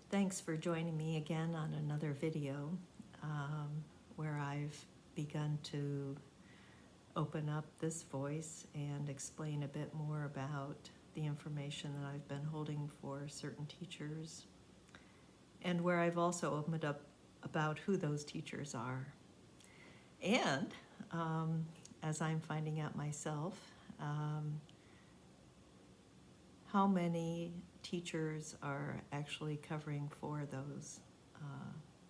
Thanks for joining me again on another video where I've begun to open up this voice and explain a bit more about the information that I've been holding for certain teachers, and where I've also opened up about who those teachers are. And as I'm finding out myself, how many teachers are actually covering for those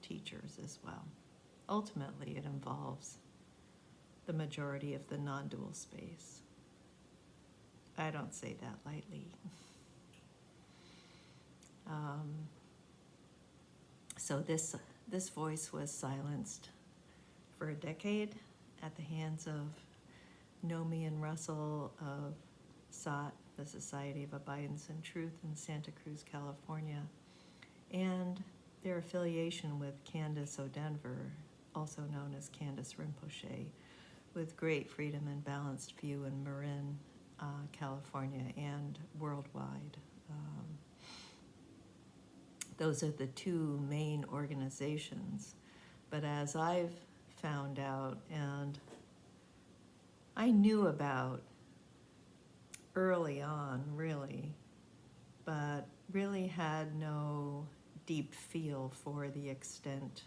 teachers as well. Ultimately, it involves the majority of the non-dual space. I don't say that lightly. So this voice was silenced for a decade at the hands of Nome and Russell of SOT, the Society of Abidance and Truth in Santa Cruz, California, and their affiliation with Candice O'Denver, also known as Candice Rinpoche, with great freedom and balanced view in Marin, California, and worldwide. Those are the two main organizations. But as I've found out, and I knew about early on, really, but really had no deep feel for the extent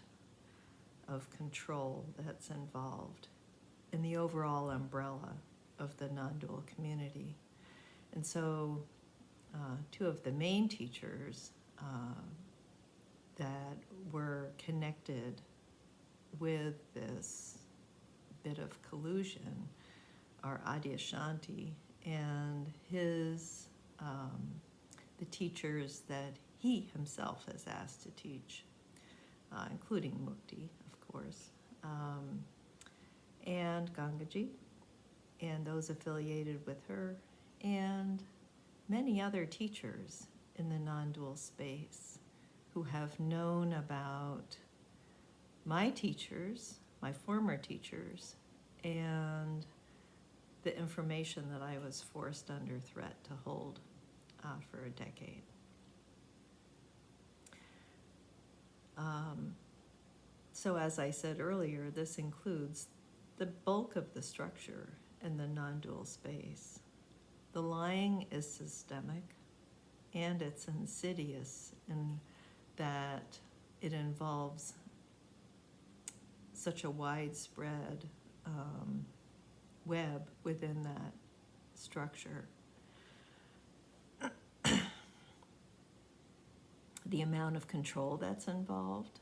of control that's involved in the overall umbrella of the non-dual community. And so two of the main teachers that were connected with this bit of collusion are Adyashanti and his, the teachers that he himself has asked to teach, including Mukti, of course, and Gangaji, and those affiliated with her, and many other teachers in the non-dual space who have known about my teachers, my former teachers, and the information that I was forced under threat to hold for a decade. So as I said earlier, this includes the bulk of the structure in the non-dual space. The lying is systemic, and it's insidious in that it involves such a widespread web within that structure. The amount of control that's involved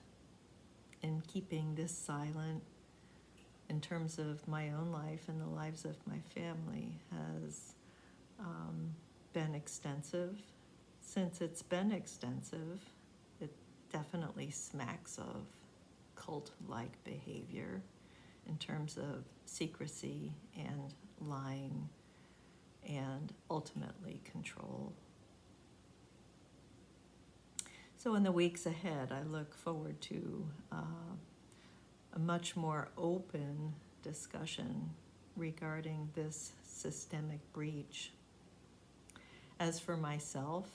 in keeping this silent in terms of my own life and the lives of my family has been extensive. Since it's been extensive, it definitely smacks of cult-like behavior in terms of secrecy and lying and ultimately control. So in the weeks ahead, I look forward to a much more open discussion regarding this systemic breach. As for myself,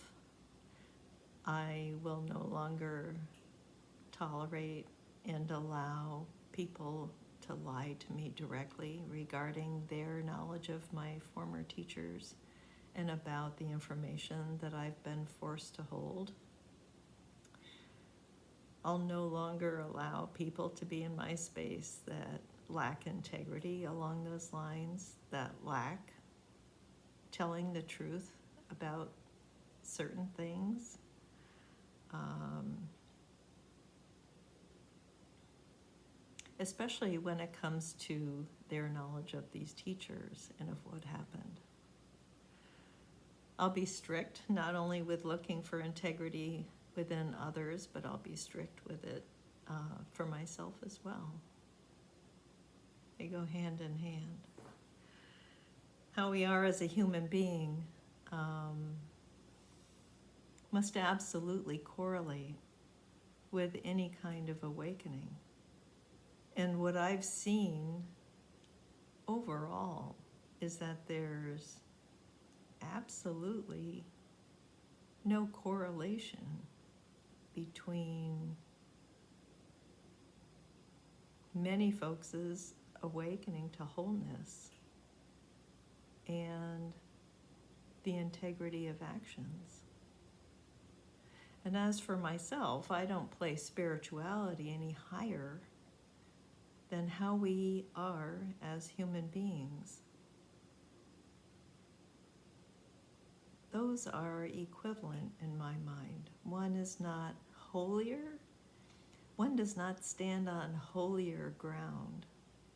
I will no longer tolerate and allow people to lie to me directly regarding their knowledge of my former teachers and about the information that I've been forced to hold. I'll no longer allow people to be in my space that lack integrity along those lines, that lack telling the truth about certain things. Especially when it comes to their knowledge of these teachers and of what happened. I'll be strict, not only with looking for integrity within others, but I'll be strict with it for myself as well. They go hand in hand. How we are as a human being must absolutely correlate with any kind of awakening. And what I've seen overall is that there's absolutely no correlation between many folks' awakening to wholeness and the integrity of actions. And as for myself, I don't place spirituality any higher than how we are as human beings. Those are equivalent in my mind. One is not holier. One does not stand on holier ground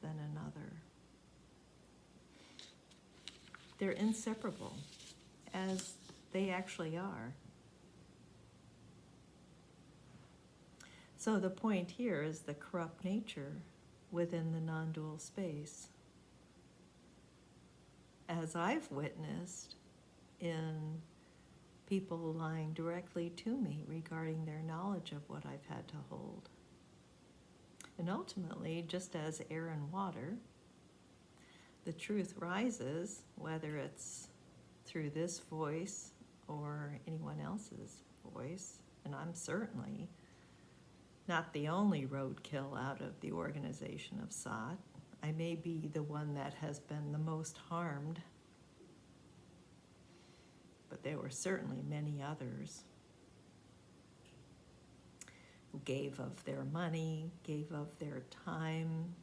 than another. They're inseparable, as they actually are. So the point here is the corrupt nature within the non-dual space. As I've witnessed in people lying directly to me regarding their knowledge of what I've had to hold. And ultimately, just as air and water, the truth rises, whether it's through this voice or anyone else's voice, and I'm certainly not the only roadkill out of the organization of Sat. I may be the one that has been the most harmed, but there were certainly many others who gave of their money, gave of their time,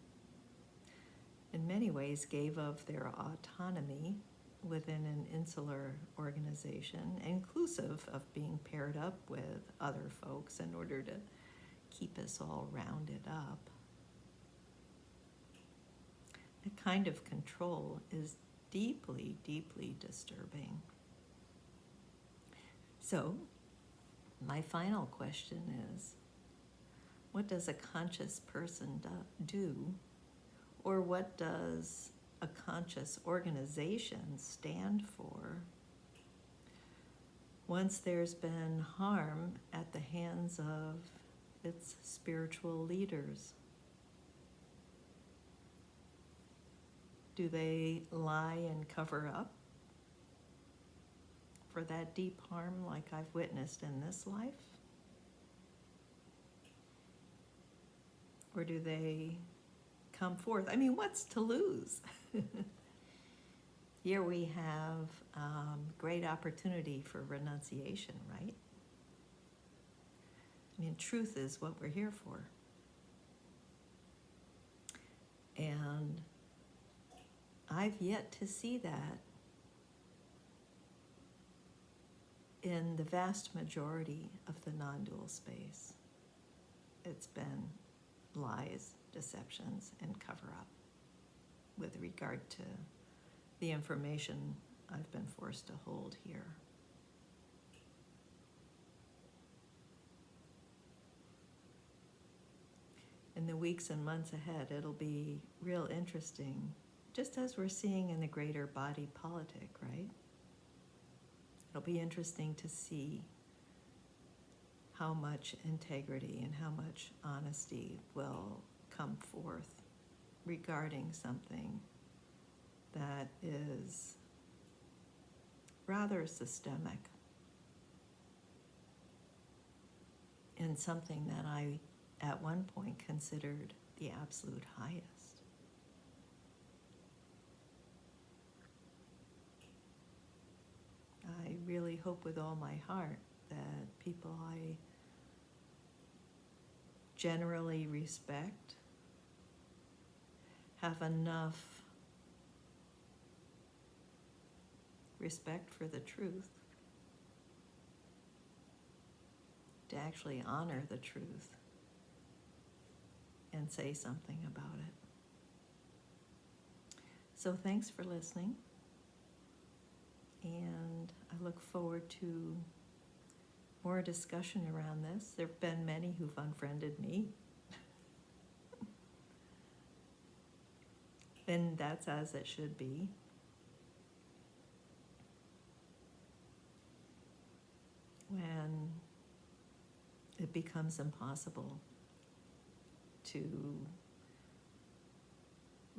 in many ways gave of their autonomy within an insular organization, inclusive of being paired up with other folks in order to keep us all rounded up. That kind of control is deeply, deeply disturbing. So, my final question is, what does a conscious person do? Or what does a conscious organization stand for once there's been harm at the hands of its spiritual leaders? Do they lie and cover up for that deep harm like I've witnessed in this life? Or do they come forth? I mean, what's to lose? Here we have great opportunity for renunciation, right? I mean, truth is what we're here for. And I've yet to see that in the vast majority of the non-dual space. It's been lies, deceptions, and cover-up with regard to the information I've been forced to hold here. In the weeks and months ahead, it'll be real interesting, just as we're seeing in the greater body politic, right? It'll be interesting to see how much integrity and how much honesty will come forth regarding something that is rather systemic and something that I, at one point, considered the absolute highest. I really hope with all my heart that people I generally respect have enough respect for the truth to actually honor the truth and say something about it. So thanks for listening, and I look forward to more discussion around this. There have been many who've unfriended me. And that's as it should be. When it becomes impossible to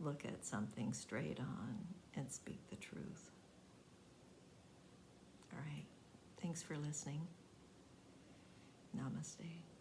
look at something straight on and speak the truth. All right. Thanks for listening. Namaste.